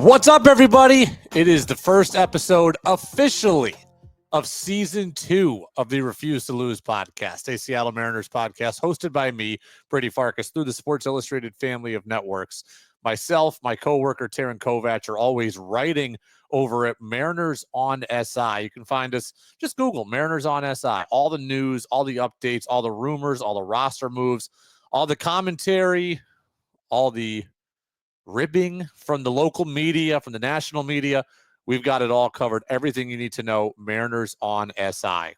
What's up, everybody? It is the first episode officially of season 2 of the Refuse to Lose podcast, a Seattle Mariners podcast hosted by me, Brady Farkas, through the Sports Illustrated family of networks. Myself, my coworker, Taryn Kovac, are always writing over at Mariners on SI. You can find us, just Google Mariners on SI. All the news, all the updates, all the rumors, all the roster moves, all the commentary, all the ribbing from the local media, from the national media. We've got it all covered. Everything you need to know, Mariners on SI. I'm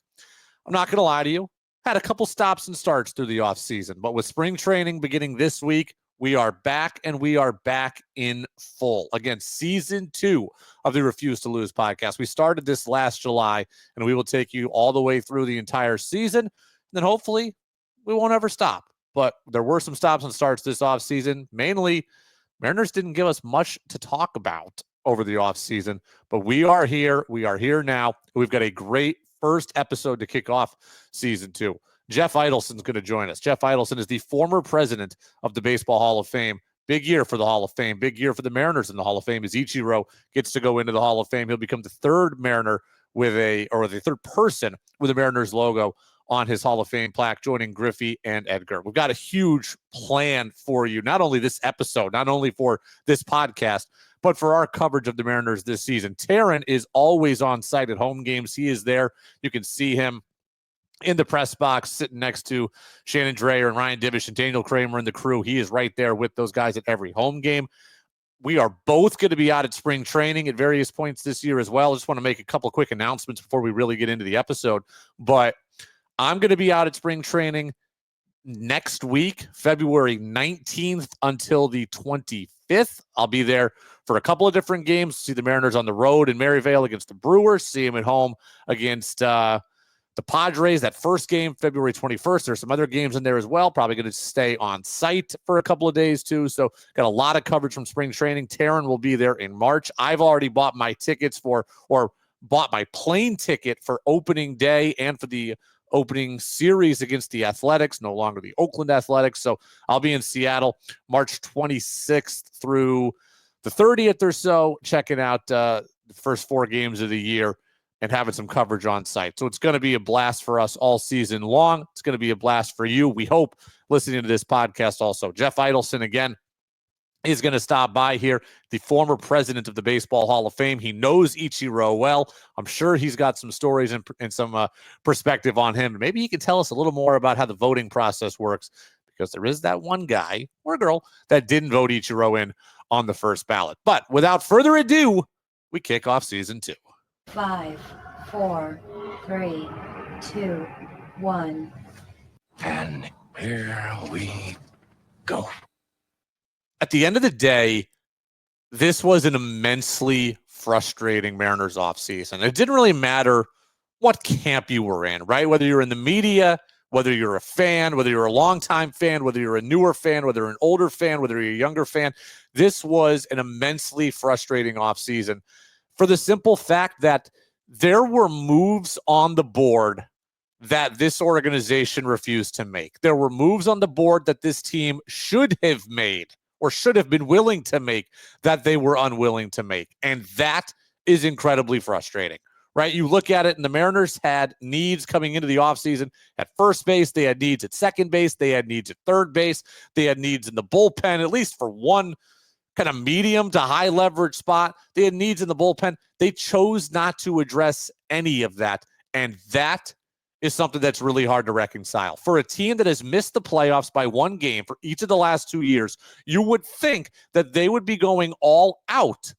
not going to lie to you. Had a couple stops and starts through the offseason, but with spring training beginning this week, we are back, and we are back in full. Again, season 2 of the Refuse to Lose podcast. We started this last July, and we will take you all the way through the entire season. And then hopefully we won't ever stop. But there were some stops and starts this offseason, mainly Mariners didn't give us much to talk about over the offseason, but we are here. We are here now. We've got a great first episode to kick off season 2. Jeff Idelson's going to join us. Jeff Idelson is the former president of the Baseball Hall of Fame. Big year for the Hall of Fame. Big year for the Mariners in the Hall of Fame as Ichiro gets to go into the Hall of Fame. He'll become the third Mariner the third person with a Mariners logo on his Hall of Fame plaque, joining Griffey and Edgar. We've got a huge plan for you, not only this episode, not only for this podcast, but for our coverage of the Mariners this season. Taryn is always on site at home games. He is there. You can see him in the press box sitting next to Shannon Dreyer and Ryan Divish and Daniel Kramer and the crew. He is right there with those guys at every home game. We are both going to be out at spring training at various points this year as well. I just want to make a couple quick announcements before we really get into the episode. But I'm going to be out at spring training next week, February 19th until the 25th. I'll be there for a couple of different games. See the Mariners on the road in Maryvale against the Brewers. See them at home against the Padres. That first game, February 21st. There's some other games in there as well. Probably going to stay on site for a couple of days too. So got a lot of coverage from spring training. Taryn will be there in March. I've already bought my tickets bought my plane ticket for opening day and for the opening series against the Athletics, no longer the Oakland Athletics. So I'll be in Seattle March 26th through the 30th or so, checking out the first 4 games of the year and having some coverage on site. So it's going to be a blast for us all season long. It's going to be a blast for you, we hope, listening to this podcast also. Jeff Idelson, again, is going to stop by here, the former president of the Baseball Hall of Fame. He knows Ichiro well. I'm sure he's got some stories and some perspective on him. Maybe he can tell us a little more about how the voting process works, because there is that one guy or girl that didn't vote Ichiro in on the first ballot. But without further ado, we kick off season 2. 5, 4, 3, 2, 1. And here we go. At the end of the day, this was an immensely frustrating Mariners offseason. It didn't really matter what camp you were in, right? Whether you're in the media, whether you're a fan, whether you're a longtime fan, whether you're a newer fan, whether you're an older fan, whether you're a younger fan, this was an immensely frustrating offseason for the simple fact that there were moves on the board that this organization refused to make. There were moves on the board that this team should have made or should have been willing to make that they were unwilling to make. And that is incredibly frustrating, right? You look at it, and the Mariners had needs coming into the offseason at first base. They had needs at second base. They had needs at third base. They had needs in the bullpen, at least for one kind of medium to high leverage spot. They had needs in the bullpen. They chose not to address any of that. And that is something that's really hard to reconcile. For a team that has missed the playoffs by 1 game for each of the last 2 years, you would think that they would be going all out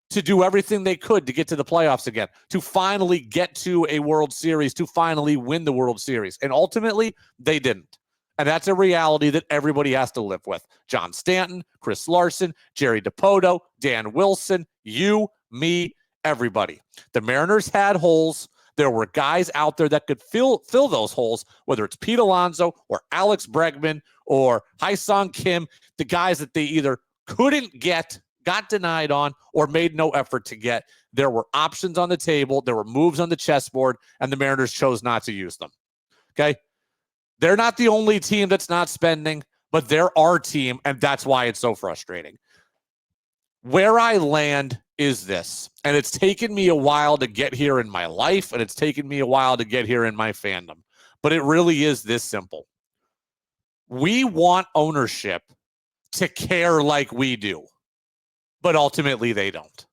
to do everything they could to get to the playoffs again, to finally get to a World Series, to finally win the World Series. And ultimately, they didn't. And that's a reality that everybody has to live with. John Stanton, Chris Larson, Jerry DiPoto, Dan Wilson, you, me, everybody. The Mariners had holes. There were guys out there that could fill those holes, whether it's Pete Alonso or Alex Bregman or Hyun-Sung Kim, the guys that they either couldn't get, got denied on, or made no effort to get. There were options on the table. There were moves on the chessboard, and the Mariners chose not to use them. Okay? They're not the only team that's not spending, but they're our team, and that's why it's so frustrating. Where I land is this, and it's taken me a while to get here in my life, and it's taken me a while to get here in my fandom, but it really is this simple. We want ownership to care like we do, but ultimately they don't.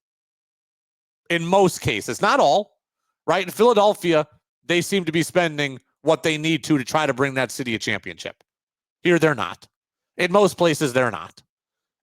In most cases, not all, right? In Philadelphia, they seem to be spending what they need to try to bring that city a championship. Here, they're not. In most places, they're not.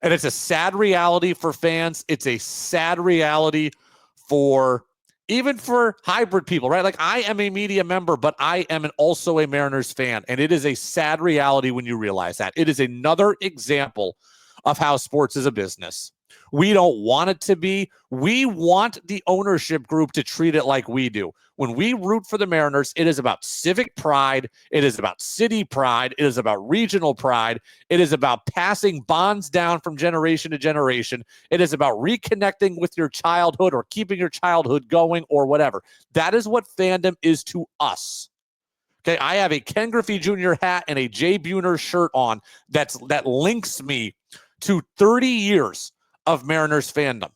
And it's a sad reality for fans. It's a sad reality for even for hybrid people, right? Like, I am a media member, but I am also a Mariners fan. And it is a sad reality when you realize that. It is another example of how sports is a business. We don't want it to be. We want the ownership group to treat it like we do. When we root for the Mariners, it is about civic pride. It is about city pride. It is about regional pride. It is about passing bonds down from generation to generation. It is about reconnecting with your childhood or keeping your childhood going or whatever. That is what fandom is to us. Okay, I have a Ken Griffey Jr. hat and a Jay Buhner shirt on that links me to 30 years of Mariners fandom.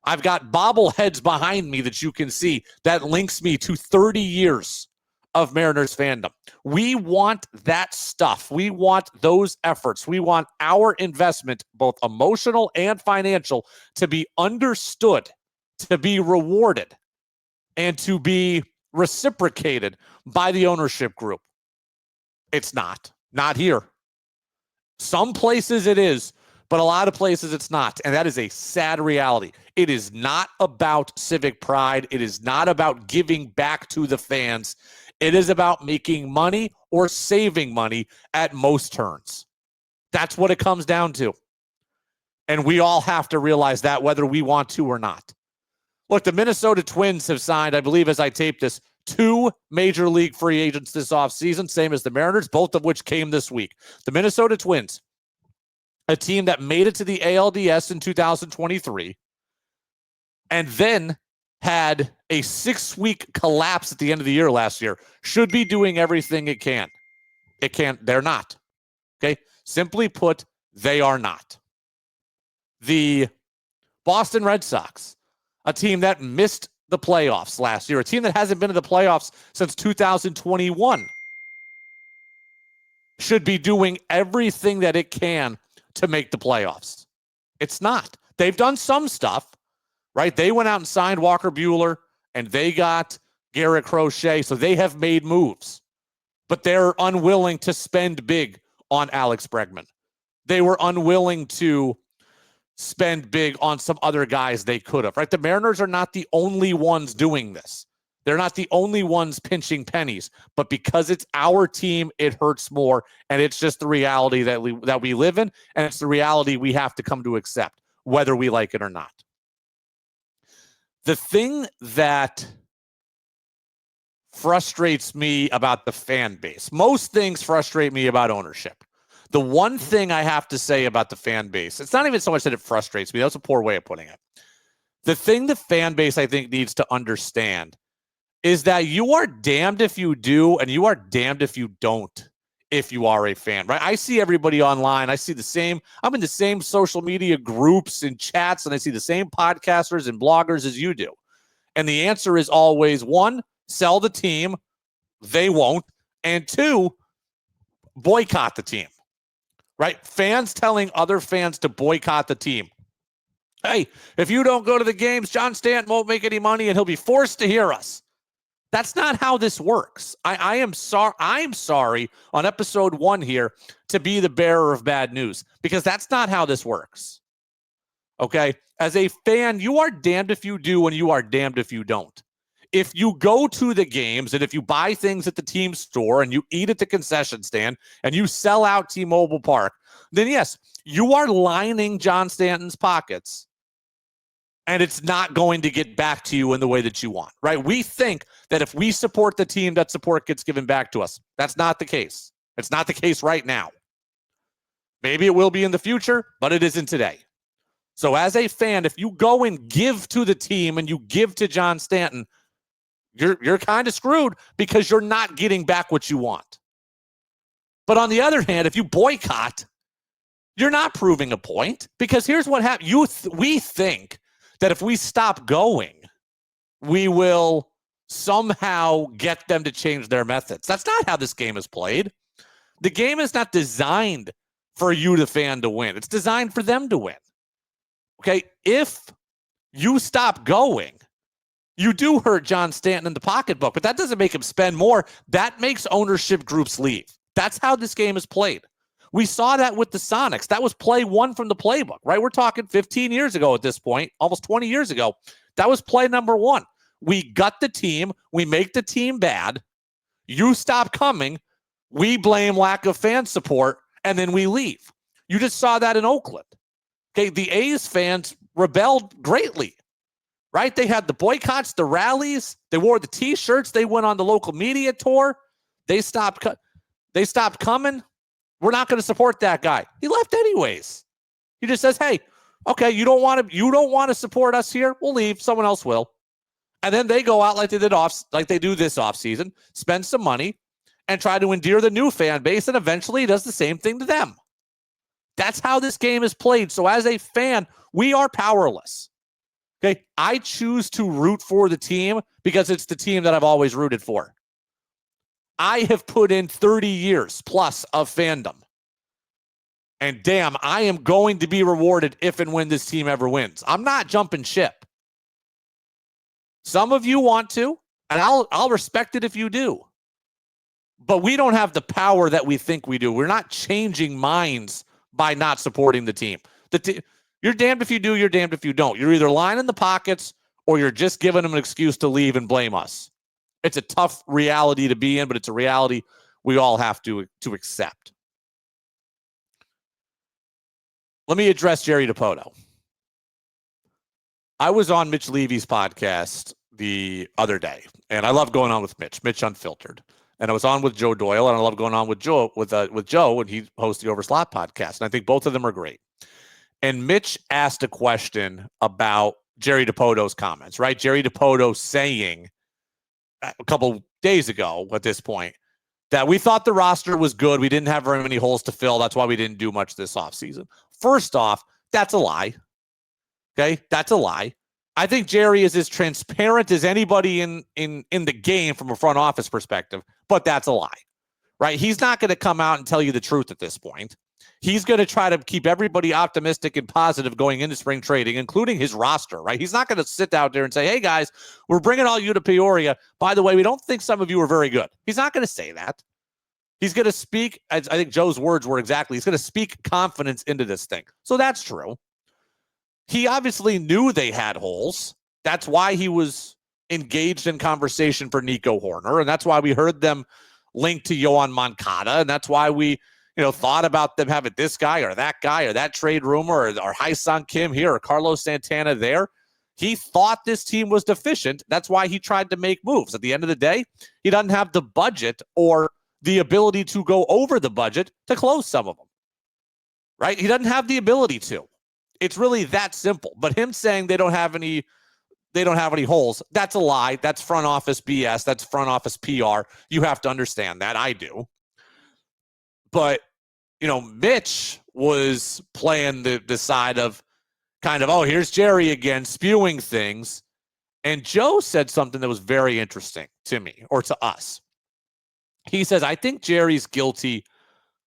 I've got bobbleheads behind me that you can see that links me to 30 years of Mariners fandom. We want that stuff. We want those efforts. We want our investment, both emotional and financial, to be understood, to be rewarded, and to be reciprocated by the ownership group. It's not here. Some places it is, but a lot of places it's not. And that is a sad reality. It is not about civic pride. It is not about giving back to the fans. It is about making money or saving money at most turns. That's what it comes down to. And we all have to realize that whether we want to or not. Look, the Minnesota Twins have signed, I believe as I tape this, 2 major league free agents this offseason, same as the Mariners, both of which came this week. The Minnesota Twins, a team that made it to the ALDS in 2023 and then had a 6-week collapse at the end of the year last year, should be doing everything it can. They're not. Okay? Simply put, they are not. The Boston Red Sox, a team that missed the playoffs last year, a team that hasn't been in the playoffs since 2021, should be doing everything that it can to make the playoffs. It's not. They've done some stuff, right? They went out and signed Walker Buehler, and they got Garrett Crochet, so they have made moves. But they're unwilling to spend big on Alex Bregman. They were unwilling to spend big on some other guys they could have, right? The Mariners are not the only ones doing this. They're not the only ones pinching pennies, but because it's our team, it hurts more, and it's just the reality that we live in, and it's the reality we have to come to accept, whether we like it or not. The thing that frustrates me about the fan base, most things frustrate me about ownership. The one thing I have to say about the fan base, it's not even so much that it frustrates me. That's a poor way of putting it. The thing the fan base, I think, needs to understand is that you are damned if you do, and you are damned if you don't, if you are a fan, right? I see everybody online. I see the same. I'm in the same social media groups and chats, and I see the same podcasters and bloggers as you do. And the answer is always, 1, sell the team. They won't. And 2, boycott the team. Right? Fans telling other fans to boycott the team. Hey, if you don't go to the games, John Stanton won't make any money and he'll be forced to hear us. That's not how this works. I am sorry on episode 1 here to be the bearer of bad news, because that's not how this works. Okay? As a fan, you are damned if you do and you are damned if you don't. If you go to the games and if you buy things at the team store and you eat at the concession stand and you sell out T-Mobile Park, then yes, you are lining John Stanton's pockets, and it's not going to get back to you in the way that you want, right? We think that if we support the team, that support gets given back to us. That's not the case. It's not the case right now. Maybe it will be in the future, but it isn't today. So as a fan, if you go and give to the team and you give to John Stanton, you're kind of screwed, because you're not getting back what you want. But on the other hand, if you boycott, You're not proving a point, because here's what happens. We think that if we stop going, we will somehow get them to change their methods. That's not how this game is played. The game is not designed for you, the fan, to win. It's designed for them to win. Okay, if you stop going, you do hurt John Stanton in the pocketbook, but that doesn't make him spend more. That makes ownership groups leave. That's how this game is played. We saw that with the Sonics. That was play one from the playbook, right? We're talking 15 years ago at this point, almost 20 years ago. That was play number one. We gut the team. We make the team bad. You stop coming. We blame lack of fan support, and then we leave. You just saw that in Oakland. Okay, the A's fans rebelled greatly, right? They had the boycotts, the rallies. They wore the T-shirts. They went on the local media tour. They stopped coming. We're not going to support that guy. He left anyways. He just says, "Hey, okay, you don't want to support us here. We'll leave. Someone else will." And then they go out like they do this offseason, spend some money, and try to endear the new fan base, and eventually he does the same thing to them. That's how this game is played. So as a fan, we are powerless. Okay, I choose to root for the team because it's the team that I've always rooted for. I have put in 30 years plus of fandom. And damn, I am going to be rewarded if and when this team ever wins. I'm not jumping ship. Some of you want to, and I'll respect it if you do. But we don't have the power that we think we do. We're not changing minds by not supporting the team. You're damned if you do, you're damned if you don't. You're either lying in the pockets or you're just giving them an excuse to leave and blame us. It's a tough reality to be in, but it's a reality we all have to accept. Let me address Jerry Dipoto. I was on Mitch Levy's podcast the other day, and I love going on with Mitch Unfiltered. And I was on with Joe Doyle, and I love going on with Joe, and he hosts the Overslot podcast. And I think both of them are great. And Mitch asked a question about Jerry Dipoto's comments, right? Jerry Dipoto saying a couple days ago at this point that we thought the roster was good. We didn't have very many holes to fill. That's why we didn't do much this offseason. First off, that's a lie. Okay, that's a lie. I think Jerry is as transparent as anybody in the game from a front office perspective, but that's a lie, right? He's not going to come out and tell you the truth at this point. He's going to try to keep everybody optimistic and positive going into spring trading, including his roster, right? He's not going to sit out there and say, "Hey, guys, we're bringing all you to Peoria. By the way, we don't think some of you are very good." He's not going to say that. He's going to speak, I think Joe's words were exactly, he's going to speak confidence into this thing. So that's true. He obviously knew they had holes. That's why he was engaged in conversation for Nico Horner, and that's why we heard them linked to Yohan Moncada, and that's why we thought about them having this guy or that trade rumor or Hai-Sung Kim here or Carlos Santana there. He thought this team was deficient. That's why he tried to make moves. At the end of the day, he doesn't have the budget or the ability to go over the budget to close some of them, right? He doesn't have the ability to. It's really that simple. But him saying they don't have any holes, that's a lie. That's front office BS. That's front office PR. You have to understand that. I do. But, Mitch was playing the side of kind of, oh, here's Jerry again, spewing things. And Joe said something that was very interesting to me or to us. He says, I think Jerry's guilty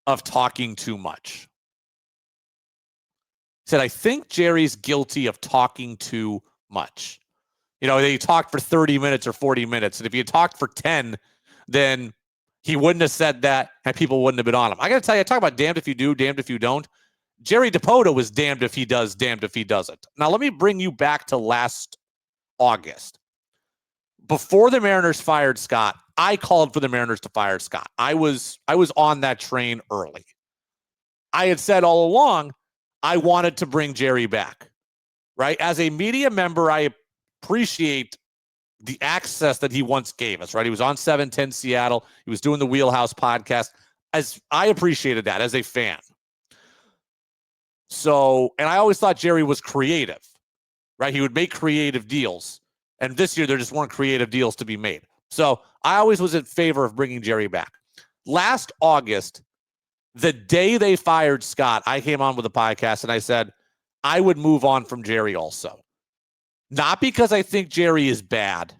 of talking too much. He said, I think Jerry's guilty of talking too much. They talked for 30 minutes or 40 minutes. And if he had talked for 10, then he wouldn't have said that and people wouldn't have been on him. I got to tell you, I talk about damned if you do, damned if you don't. Jerry Dipoto was damned if he does, damned if he doesn't. Now, let me bring you back to last August. Before the Mariners fired Scott, I called for the Mariners to fire Scott. I was on that train early. I had said all along, I wanted to bring Jerry back, right? As a media member, I appreciate the access that he once gave us, right? He was on 710 Seattle. He was doing the Wheelhouse podcast. As I appreciated that as a fan. So, and I always thought Jerry was creative, right? He would make creative deals. And this year, there just weren't creative deals to be made. So I always was in favor of bringing Jerry back. Last August, The day they fired Scott, I came on with a podcast and I said, I would move on from Jerry also. Not because I think Jerry is bad,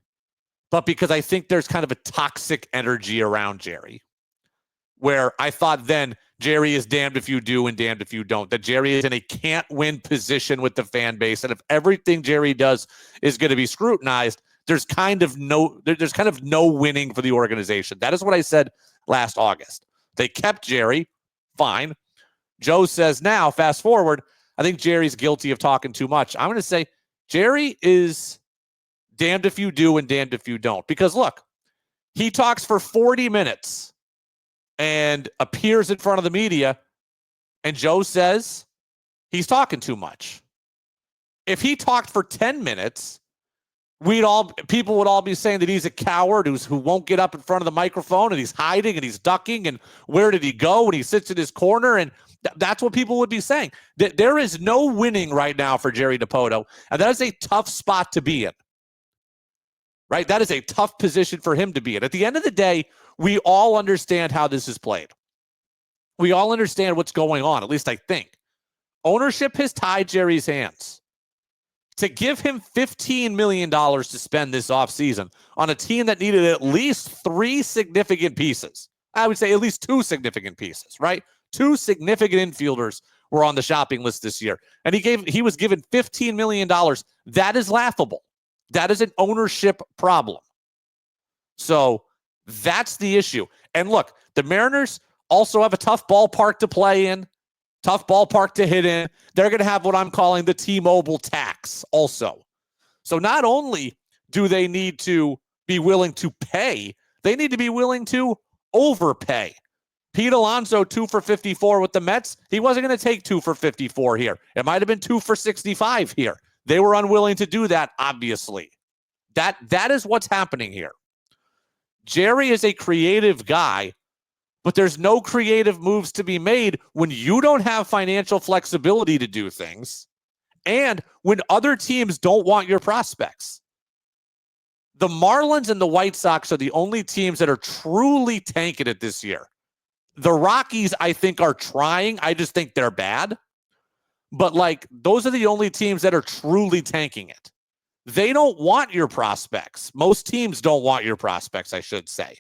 but because I think there's kind of a toxic energy around Jerry, where I thought then Jerry is damned if you do and damned if you don't, that Jerry is in a can't win position with the fan base. And if everything Jerry does is going to be scrutinized, there's kind of no winning for the organization. That is what I said last August. They kept Jerry. Fine. Joe says now, fast forward, I think Jerry's guilty of talking too much. I'm going to say Jerry is damned if you do and damned if you don't. Because look, he talks for 40 minutes and appears in front of the media, and Joe says he's talking too much. If he talked for 10 minutes, people would all be saying that he's a coward who won't get up in front of the microphone, and he's hiding and he's ducking, and where did he go when he sits in his corner? And that's what people would be saying. There is no winning right now for Jerry Dipoto, and that is a tough spot to be in. Right? That is a tough position for him to be in. At the end of the day, we all understand how this is played. We all understand what's going on, at least I think. Ownership has tied Jerry's hands. To give him $15 million to spend this offseason on a team that needed at least 3 significant pieces. I would say at least 2 significant pieces, right? 2 significant infielders were on the shopping list this year. And he was given $15 million. That is laughable. That is an ownership problem. So that's the issue. And look, the Mariners also have a tough ballpark to play in, tough ballpark to hit in. They're going to have what I'm calling the T-Mobile tax also. So not only do they need to be willing to pay, they need to be willing to overpay. Pete Alonso, 2 for 54 with the Mets. He wasn't going to take 2 for 54 here. It might have been 2 for 65 here. They were unwilling to do that, obviously. That is what's happening here. Jerry is a creative guy, but there's no creative moves to be made when you don't have financial flexibility to do things and when other teams don't want your prospects. The Marlins and the White Sox are the only teams that are truly tanking it this year. The Rockies, I think, are trying. I just think they're bad. But, those are the only teams that are truly tanking it. They don't want your prospects. Most teams don't want your prospects, I should say.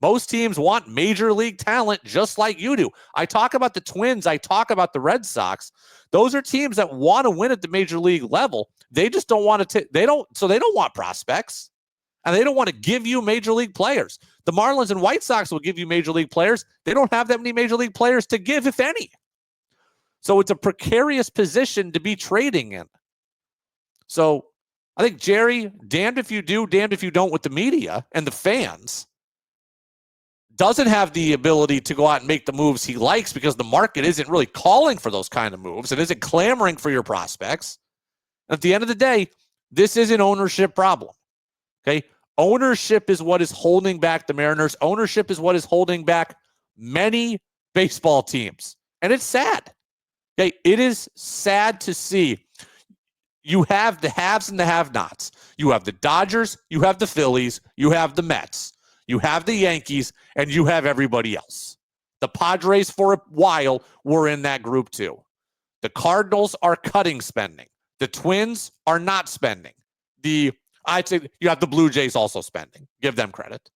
Most teams want major league talent just like you do. I talk about the Twins. I talk about the Red Sox. Those are teams that want to win at the major league level. They just don't want to. They don't want prospects, and they don't want to give you major league players. The Marlins and White Sox will give you major league players. They don't have that many major league players to give, if any. So it's a precarious position to be trading in. So I think Jerry, damned if you do, damned if you don't with the media and the fans, doesn't have the ability to go out and make the moves he likes because the market isn't really calling for those kind of moves. It isn't clamoring for your prospects. At the end of the day, this is an ownership problem. Okay? Ownership is what is holding back the Mariners. Ownership is what is holding back many baseball teams. And it's sad. Okay? It is sad to see. You have the haves and the have-nots. You have the Dodgers, you have the Phillies, you have the Mets, you have the Yankees, and you have everybody else. The Padres, for a while, were in that group too. The Cardinals are cutting spending. The Twins are not spending. I'd say you have the Blue Jays also spending. Give them credit.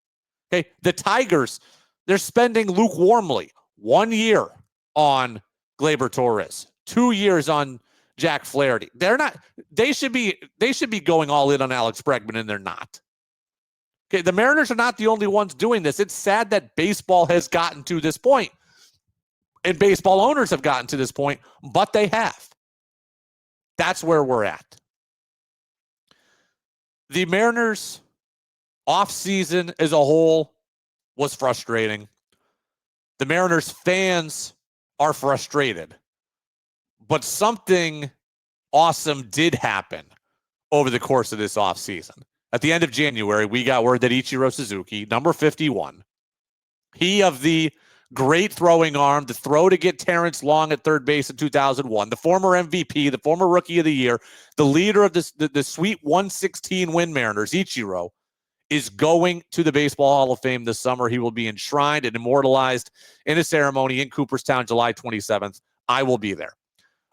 Okay, the Tigers, they're spending lukewarmly. 1 year on Gleyber Torres, 2 years on Jack Flaherty. They should be going all in on Alex Bregman, and they're not. Okay, the Mariners are not the only ones doing this. It's sad that baseball has gotten to this point, and baseball owners have gotten to this point, but they have. That's where we're at. The Mariners offseason as a whole was frustrating. The Mariners fans are frustrated. But something awesome did happen over the course of this offseason. At the end of January, we got word that Ichiro Suzuki, number 51, he of the great throwing arm, the throw to get Terrence Long at third base in 2001, the former MVP, the former Rookie of the Year, the leader of the Sweet 116 win Mariners, Ichiro, is going to the Baseball Hall of Fame this summer. He will be enshrined and immortalized in a ceremony in Cooperstown, July 27th. I will be there.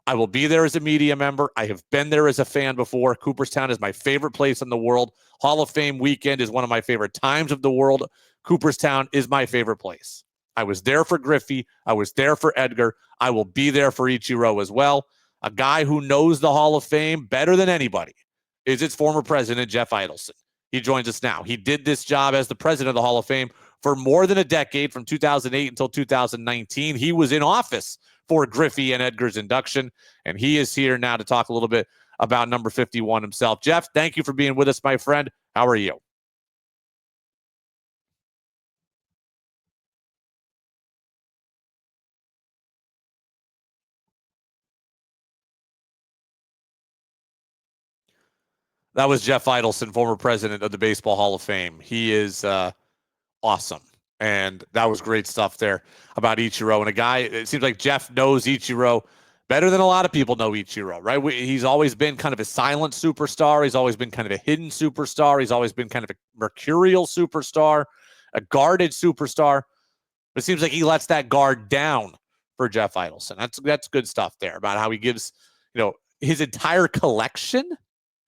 I will be there as a media member. I have been there as a fan before. Cooperstown is my favorite place in the world. Hall of Fame weekend is one of my favorite times of the world. Cooperstown is my favorite place. I was there for Griffey. I was there for Edgar. I will be there for Ichiro as well. A guy who knows the Hall of Fame better than anybody is its former president, Jeff Idelson. He joins us now. He did this job as the president of the Hall of Fame for more than a decade, from 2008 until 2019. He was in office for Griffey and Edgar's induction, and he is here now to talk a little bit about number 51 himself. Jeff, thank you for being with us, my friend. How are you? That was Jeff Idelson, former president of the Baseball Hall of Fame. He is awesome. And that was great stuff there about Ichiro. And a guy, it seems like Jeff knows Ichiro better than a lot of people know Ichiro, right? He's always been kind of a silent superstar. He's always been kind of a hidden superstar. He's always been kind of a mercurial superstar, a guarded superstar. But it seems like he lets that guard down for Jeff Idelson. That's good stuff there about how he gives, his entire collection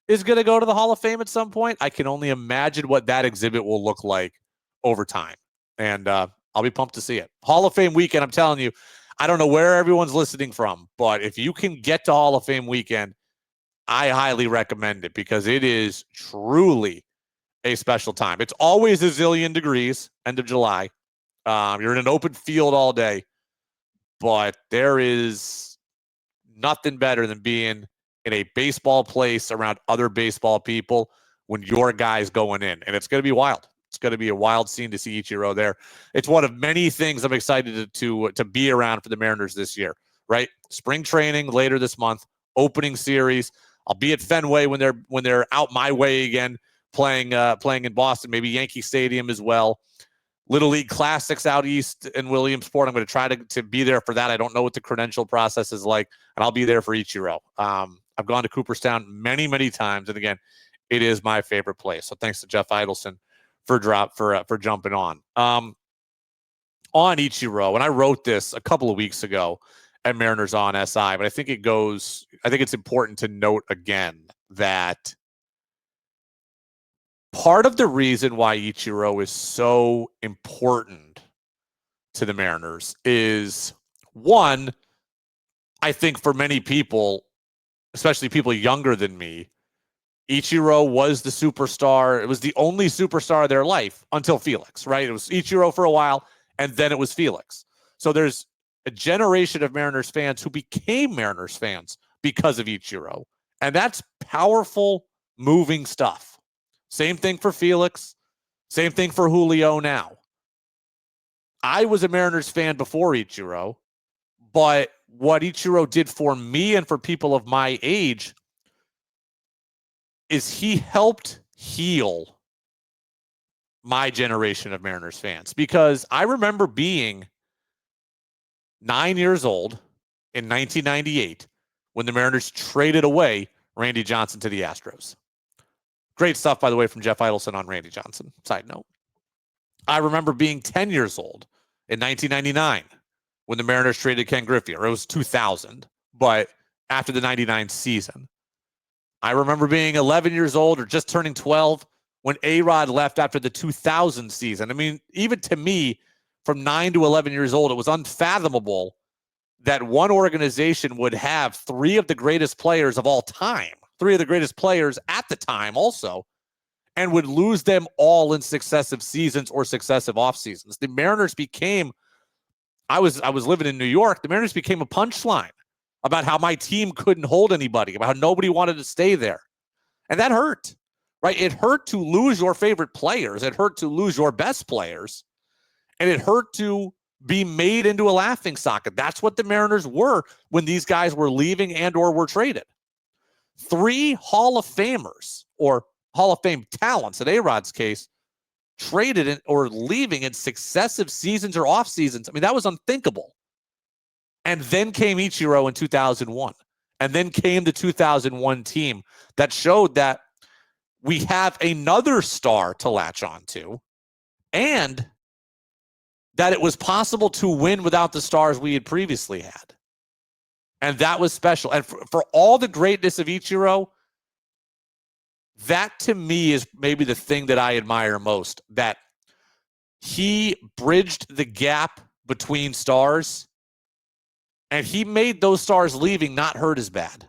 is going to go to the Hall of Fame at some point. I can only imagine what that exhibit will look like over time. And I'll be pumped to see it. Hall of Fame weekend, I'm telling you, I don't know where everyone's listening from, but if you can get to Hall of Fame weekend, I highly recommend it because it is truly a special time. It's always a zillion degrees, end of July. You're in an open field all day, but there is nothing better than being in a baseball place around other baseball people when your guy's going in. And it's going to be wild. It's going to be a wild scene to see Ichiro there. It's one of many things I'm excited to be around for the Mariners this year, right? Spring training later this month, opening series. I'll be at Fenway when they're out my way again, playing in Boston, maybe Yankee Stadium as well. Little League Classics out east in Williamsport. I'm going to try to be there for that. I don't know what the credential process is like, and I'll be there for Ichiro. I've gone to Cooperstown many, many times, and again, it is my favorite place. So thanks to Jeff Idelson for jumping on. On Ichiro, and I wrote this a couple of weeks ago at Mariners on SI, but I think it's important to note again that part of the reason why Ichiro is so important to the Mariners is, one, I think for many people, especially people younger than me, Ichiro was the superstar. It was the only superstar of their life until Felix, right? It was Ichiro for a while, and then it was Felix. So there's a generation of Mariners fans who became Mariners fans because of Ichiro. And that's powerful, moving stuff. Same thing for Felix. Same thing for Julio now. I was a Mariners fan before Ichiro, but what Ichiro did for me and for people of my age is he helped heal my generation of Mariners fans, because I remember being 9 years old in 1998 when the Mariners traded away Randy Johnson to the Astros. Great stuff, by the way, from Jeff Idelson on Randy Johnson. Side note. I remember being 10 years old in 1999 when the Mariners traded Ken Griffey, or it was 2000, but after the 99 season. I remember being 11 years old or just turning 12 when A-Rod left after the 2000 season. I mean, even to me, from 9 to 11 years old, it was unfathomable that one organization would have three of the greatest players of all time, three of the greatest players at the time also, and would lose them all in successive seasons or successive off seasons. The Mariners became, I was living in New York, the Mariners became a punchline about how my team couldn't hold anybody, about how nobody wanted to stay there. And that hurt, right? It hurt to lose your favorite players. It hurt to lose your best players. And it hurt to be made into a laughingstock. That's what the Mariners were when these guys were leaving and or were traded. Three Hall of Famers, or Hall of Fame talents in A-Rod's case, traded in, or leaving in successive seasons or off seasons. I mean, that was unthinkable. And then came Ichiro in 2001. And then came the 2001 team that showed that we have another star to latch on to, and that it was possible to win without the stars we had previously had. And that was special. And for all the greatness of Ichiro, that to me is maybe the thing that I admire most, that he bridged the gap between stars, and he made those stars leaving not hurt as bad.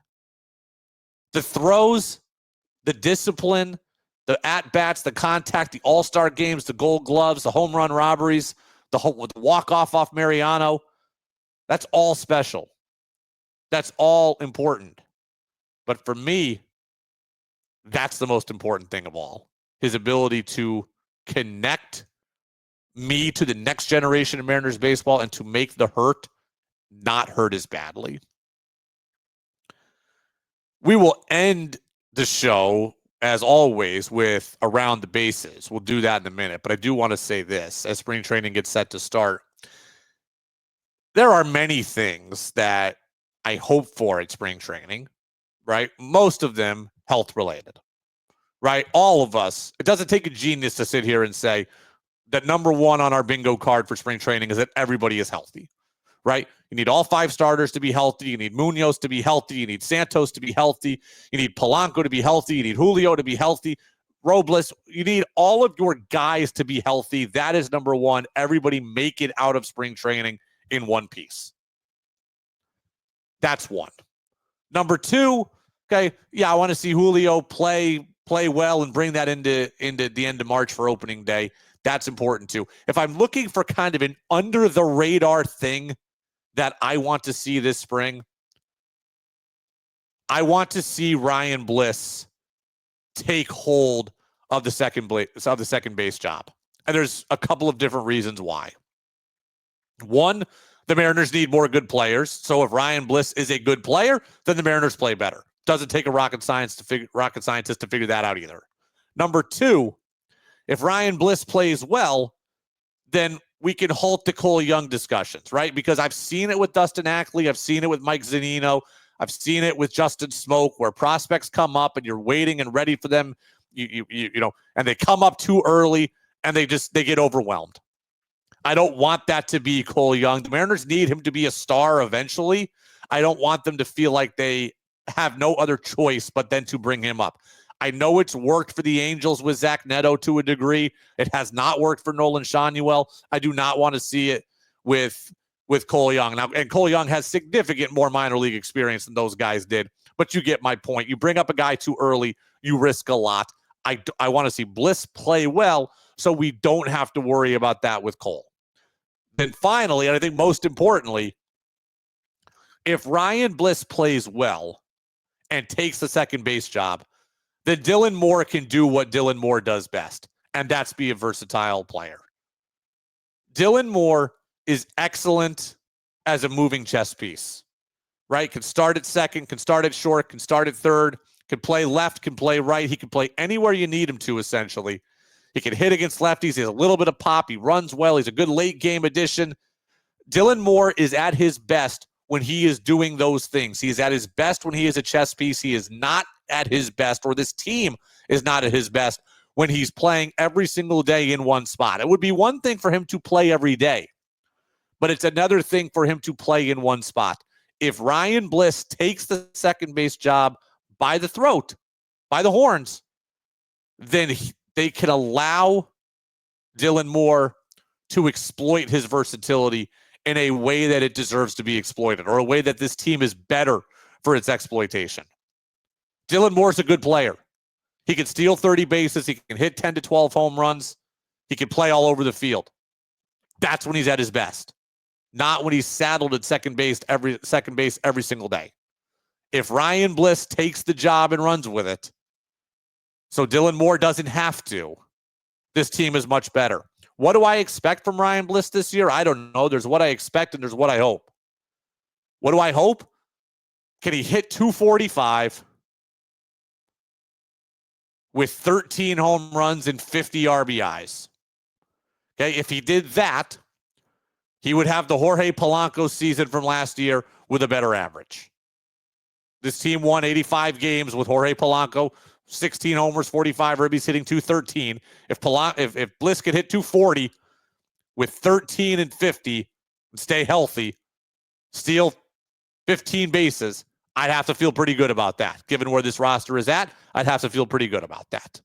The throws, the discipline, the at-bats, the contact, the all-star games, the gold gloves, the home run robberies, the walk-off off Mariano, that's all special. That's all important. But for me, that's the most important thing of all. His ability to connect me to the next generation of Mariners baseball and to make the hurt not hurt as badly. We will end the show, as always, with Around the Bases. We'll do that in a minute, but I do want to say this. As spring training gets set to start, there are many things that I hope for at spring training, right? Most of them health-related, right? All of us. It doesn't take a genius to sit here and say that number one on our bingo card for spring training is that everybody is healthy, right? You need all 5 starters to be healthy. You need Munoz to be healthy. You need Santos to be healthy. You need Polanco to be healthy. You need Julio to be healthy. Robles, you need all of your guys to be healthy. That is number one. Everybody make it out of spring training in one piece. That's one. Number two, okay, yeah, I want to see Julio play well and bring that into the end of March for opening day. That's important too. If I'm looking for kind of an under the radar thing that I want to see this spring, I want to see Ryan Bliss take hold of the second base job. And there's a couple of different reasons why. One, the Mariners need more good players. So if Ryan Bliss is a good player, then the Mariners play better. Doesn't take a rocket scientist to figure that out either. Number two, if Ryan Bliss plays well, then we can halt the Cole Young discussions, right? Because I've seen it with Dustin Ackley. I've seen it with Mike Zunino. I've seen it with Justin Smoke, where prospects come up and you're waiting and ready for them, you know, and they come up too early and they get overwhelmed. I don't want that to be Cole Young. The Mariners need him to be a star eventually. I don't want them to feel like they have no other choice but then to bring him up. I know it's worked for the Angels with Zach Neto to a degree. It has not worked for Nolan Schanuel. I do not want to see it with Cole Young. Now, and Cole Young has significant more minor league experience than those guys did, but you get my point. You bring up a guy too early, you risk a lot. I want to see Bliss play well so we don't have to worry about that with Cole. Then finally, and I think most importantly, if Ryan Bliss plays well and takes the second base job, then Dylan Moore can do what Dylan Moore does best, and that's be a versatile player. Dylan Moore is excellent as a moving chess piece, right? Can start at second, can start at short, can start at third, can play left, can play right. He can play anywhere you need him to, essentially. He can hit against lefties. He has a little bit of pop. He runs well. He's a good late game addition. Dylan Moore is at his best when he is doing those things. He's at his best when he is a chess piece. He is not at his best, or this team is not at his best, when he's playing every single day in one spot. It would be one thing for him to play every day, but it's another thing for him to play in one spot. If Ryan Bliss takes the second base job by the throat, by the horns, then they can allow Dylan Moore to exploit his versatility in a way that it deserves to be exploited, or a way that this team is better for its exploitation. Dylan Moore's a good player. He can steal 30 bases. He can hit 10 to 12 home runs. He can play all over the field. That's when he's at his best, not when he's saddled at second base every single day. If Ryan Bliss takes the job and runs with it, so Dylan Moore doesn't have to, this team is much better. What do I expect from Ryan Bliss this year? I don't know. There's what I expect and there's what I hope. What do I hope? Can he hit 245 with 13 home runs and 50 RBIs? Okay, if he did that, he would have the Jorge Polanco season from last year with a better average. This team won 85 games with Jorge Polanco. 16 homers, 45 ribbies, hitting 213. If Bliss could hit 240 with 13 and 50 and stay healthy, steal 15 bases, I'd have to feel pretty good about that. Given where this roster is at, I'd have to feel pretty good about that.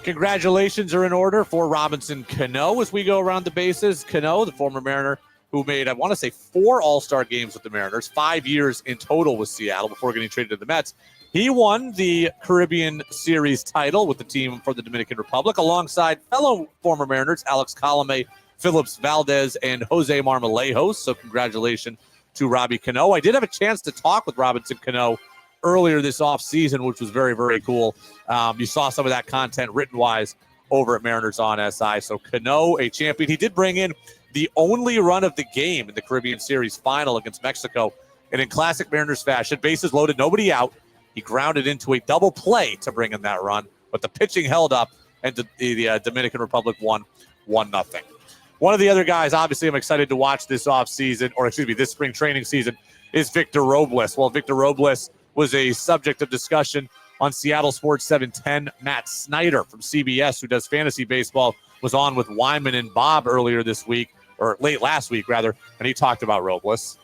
Congratulations are in order for Robinson Cano as we go around the bases. Cano, the former Mariner, who made, I want to say, 4 All-Star games with the Mariners, 5 years in total with Seattle before getting traded to the Mets. He won the Caribbean Series title with the team for the Dominican Republic alongside fellow former Mariners, Alex Colomé, Phillips Valdez, and Jose Marmolejos. So congratulations to Robbie Cano. I did have a chance to talk with Robinson Cano earlier this offseason, which was very, very cool. You saw some of that content written-wise over at Mariners on SI. So Cano, a champion. He did bring in the only run of the game in the Caribbean Series final against Mexico. And in classic Mariners fashion, bases loaded, nobody out. He grounded into a double play to bring in that run. But the pitching held up, and the Dominican Republic won 1-0. One of the other guys, obviously, I'm excited to watch this offseason, or excuse me, this spring training season, is Victor Robles. Well, Victor Robles was a subject of discussion on Seattle Sports 710. Matt Snyder from CBS, who does fantasy baseball, was on with Wyman and Bob earlier this week, or late last week, rather, and he talked about Robles.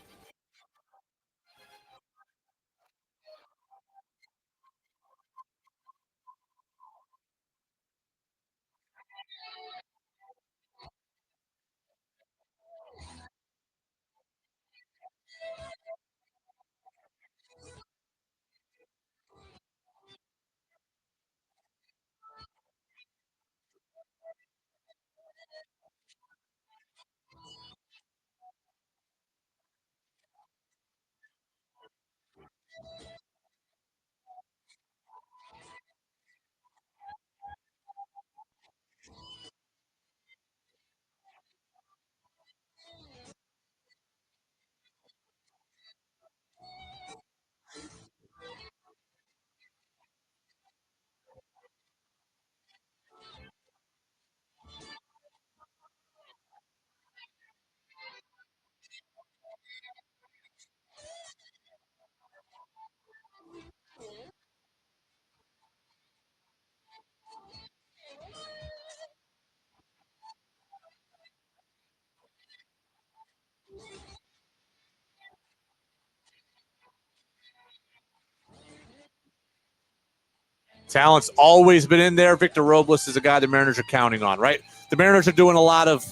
Talent's always been in there. Victor Robles is a guy the Mariners are counting on, right? The Mariners are doing a lot of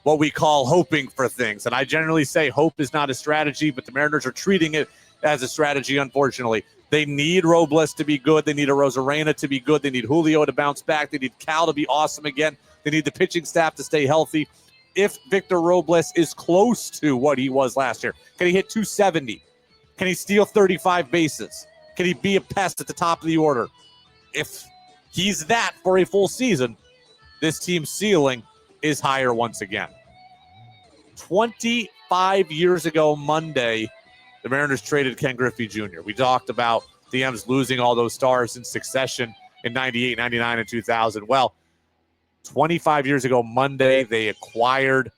what we call hoping for things. And I generally say hope is not a strategy, but the Mariners are treating it as a strategy, unfortunately. They need Robles to be good. They need a Rosarena to be good. They need Julio to bounce back. They need Cal to be awesome again. They need the pitching staff to stay healthy. If Victor Robles is close to what he was last year, can he hit 270? Can he steal 35 bases? Can he be a pest at the top of the order? If he's that for a full season, this team's ceiling is higher once again. 25 years ago Monday, the Mariners traded Ken Griffey Jr. We talked about the M's losing all those stars in succession in 98, 99, and 2000. Well, 25 years ago Monday, they acquired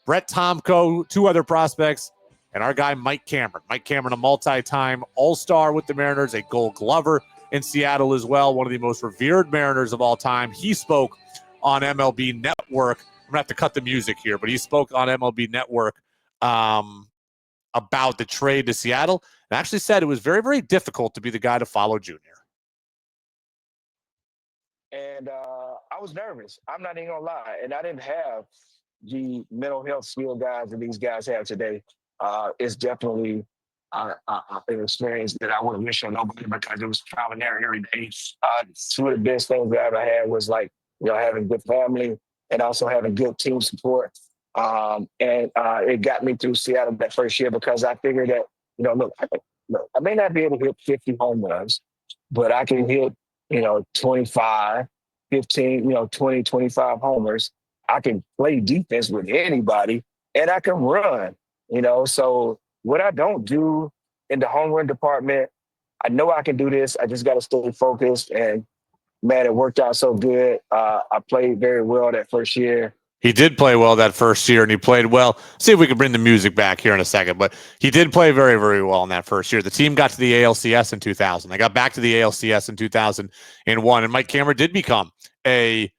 Brett Tomko, 2 other prospects, and our guy Mike Cameron. Mike Cameron, a multi-time All-Star with the Mariners, a Gold Glover in Seattle as well, one of the most revered Mariners of all time. He spoke on MLB Network. I'm going to have to cut the music here, but he spoke on MLB Network about the trade to Seattle and actually said it was very, very difficult to be the guy to follow Junior. And I was nervous. I'm not even going to lie. And I didn't have the mental health skill guys that these guys have today. It's definitely an experience that I wouldn't wish on nobody because it was trial and error every day. 2 of the best things that I ever had was having good family and also having good team support. And it got me through Seattle that first year because I figured that, look, I may not be able to hit 50 home runs, but I can hit, 25, 15, 20, 25 homers. I can play defense with anybody and I can run, so what I don't do in the home run department, I know I can do this. I just got to stay focused and man, it worked out so good. I played very well that first year. He did play well that first year, and he played well. See if we can bring the music back here in a second, but he did play very, very well in that first year. The team got to the ALCS in 2000. They got back to the ALCS in 2001, and Mike Cameron did become a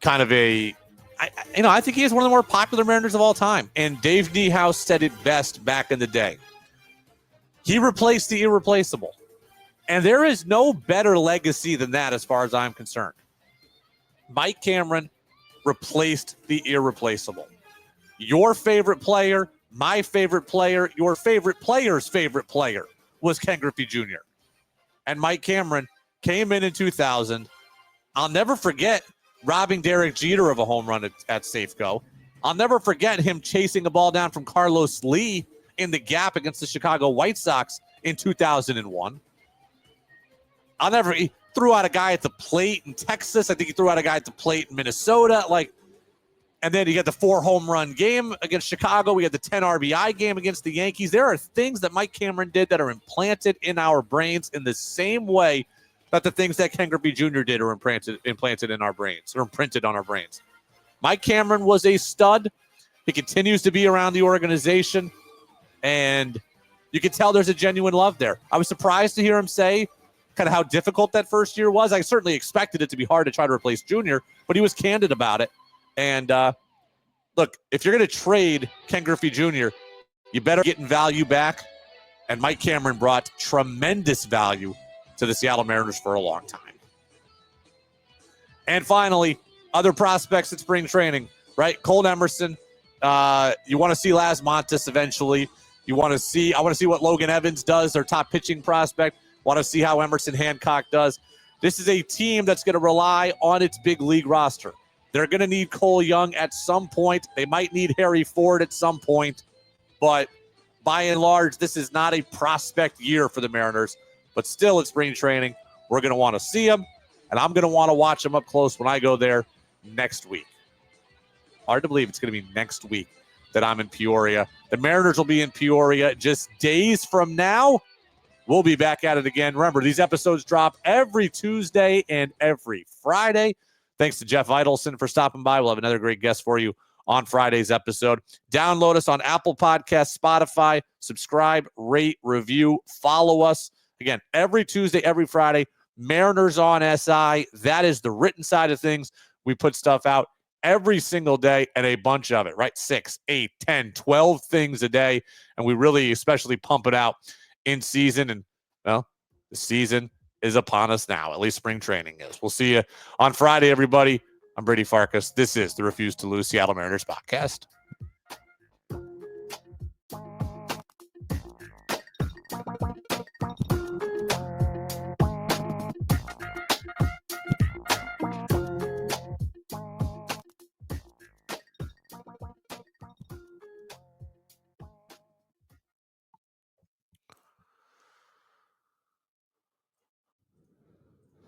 kind of a, I think he is one of the more popular Mariners of all time. And Dave Niehaus said it best back in the day. He replaced the irreplaceable. And there is no better legacy than that as far as I'm concerned. Mike Cameron replaced the irreplaceable. Your favorite player, my favorite player, your favorite player's favorite player was Ken Griffey Jr. And Mike Cameron came in 2000. I'll never forget robbing Derek Jeter of a home run at Safeco. I'll never forget him chasing a ball down from Carlos Lee in the gap against the Chicago White Sox in 2001. He threw out a guy at the plate in Texas. I think he threw out a guy at the plate in Minnesota. And then you get the 4 home run game against Chicago. We had the 10 RBI game against the Yankees. There are things that Mike Cameron did that are implanted in our brains in the same way that the things that Ken Griffey Jr. did are implanted in our brains or imprinted on our brains. Mike Cameron was a stud. He continues to be around the organization, and you can tell there's a genuine love there. I was surprised to hear him say kind of how difficult that first year was. I certainly expected it to be hard to try to replace Junior, but he was candid about it. And look, if you're going to trade Ken Griffey Jr., you better get in value back. And Mike Cameron brought tremendous value to the Seattle Mariners for a long time. And finally, other prospects at spring training, right? Cole Emerson. You want to see Las Montes eventually. I want to see what Logan Evans does, their top pitching prospect. Want to see how Emerson Hancock does. This is a team that's going to rely on its big league roster. They're going to need Cole Young at some point. They might need Harry Ford at some point. But by and large, this is not a prospect year for the Mariners. But still at spring training, we're going to want to see them. And I'm going to want to watch them up close when I go there next week. Hard to believe it's going to be next week that I'm in Peoria. The Mariners will be in Peoria just days from now. We'll be back at it again. Remember, these episodes drop every Tuesday and every Friday. Thanks to Jeff Idelson for stopping by. We'll have another great guest for you on Friday's episode. Download us on Apple Podcasts, Spotify. Subscribe, rate, review, follow us. Again, every Tuesday, every Friday, Mariners on SI. That is the written side of things. We put stuff out every single day and a bunch of it, right? 6, 8, 10, 12 things a day. And we really especially pump it out in season. And, well, the season is upon us now. At least spring training is. We'll see you on Friday, everybody. I'm Brady Farkas. This is the Refuse to Lose Seattle Mariners podcast.